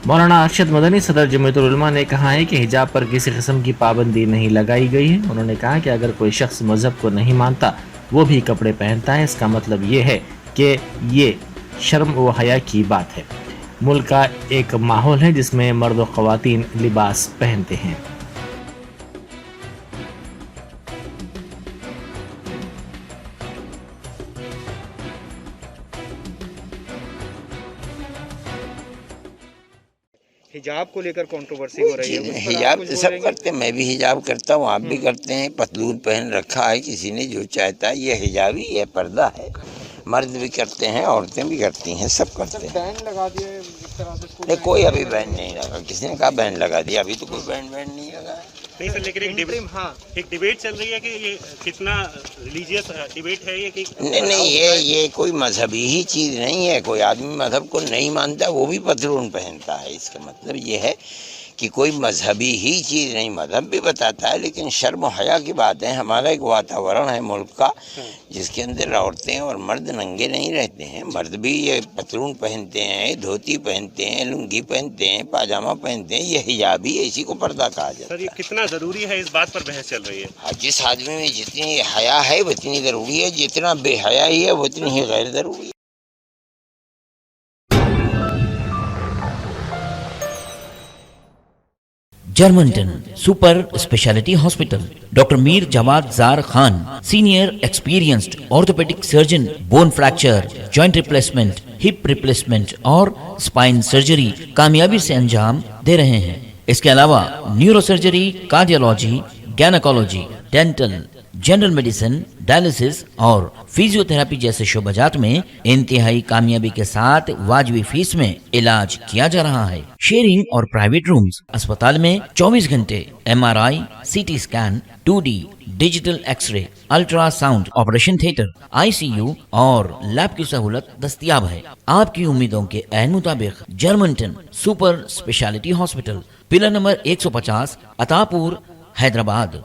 مولانا ارشد مدنی صدر جمعیت العلماء نے کہا ہے کہ حجاب پر کسی قسم کی پابندی نہیں لگائی گئی ہے. انہوں نے کہا کہ اگر کوئی شخص مذہب کو نہیں مانتا وہ بھی کپڑے پہنتا ہے، اس کا مطلب یہ ہے کہ یہ شرم و حیا کی بات ہے. ملک کا ایک ماحول ہے جس میں مرد و خواتین لباس پہنتے ہیں. حجاب کو لے کر کنٹروورسی ہو رہی ہے. حجاب تو سب کرتے ہیں، میں بھی حجاب کرتا ہوں، آپ بھی کرتے ہیں. پتلون پہن رکھا ہے کسی نے، جو چاہتا ہے یہ حجاب ہی ہے، پردہ ہے. مرد بھی کرتے ہیں، عورتیں بھی کرتی ہیں، سب کرتے ہیں. بین لگا دیے اس طرح سے نہیں، کوئی ابھی بین نہیں لگا. کسی نے کہا بین لگا دیا؟ ابھی تو کوئی بین نہیں لگا. نہیں سر، لیکن ایک ڈیبیٹ چل رہی ہے کہ یہ کتنا ریلیجیس ڈیبیٹ ہے یہ کہ نہیں، یہ کوئی مذہبی ہی چیز نہیں ہے. کوئی آدمی مذہب کو نہیں مانتا وہ بھی پتلون پہنتا ہے. اس کا مطلب یہ ہے کہ کوئی مذہبی ہی چیز نہیں. مذہب بھی بتاتا ہے، لیکن شرم و حیا کی بات ہے. ہمارا ایک واتاورن ہے ملک کا جس کے اندر عورتیں اور مرد ننگے نہیں رہتے ہیں. مرد بھی یہ پتلون پہنتے ہیں، دھوتی پہنتے ہیں، لنگی پہنتے ہیں، پاجامہ پہنتے ہیں. یہ حجاب ہی ہے، اسی کو پردہ کہا جاتا سر ہے. یہ کتنا ضروری ہے، اس بات پر بحث چل رہی ہے. جس آدمی میں جتنی حیا ہے وہ اتنی ضروری ہے، جتنا بے حیائی ہے وہ اتنی ہی غیر ضروری ہے. Germanton super speciality hospital. Doctor Mir Jawad Zar Khan, senior experienced orthopaedic surgeon, bone fracture, joint replacement, hip replacement اور اسپائن سرجری کامیابی سے انجام دے رہے ہیں. اس کے علاوہ neuro surgery, cardiology, gynaecology, dental, general medicine, dialysis اور فزیو تھراپی جیسے شعبات میں انتہائی کامیابی کے ساتھ واجبی فیس میں علاج کیا جا رہا ہے. شیئرنگ اور پرائیویٹ رومز. اسپتال میں 24 گھنٹے MRI، CT scan, 2D digital X ray, ultra sound, operation theatre, ICU اور لیب کی سہولت دستیاب ہے. آپ کی امیدوں کے عین مطابق Germanton super speciality hospital, pillar number 150، عطا پور، حیدرآباد.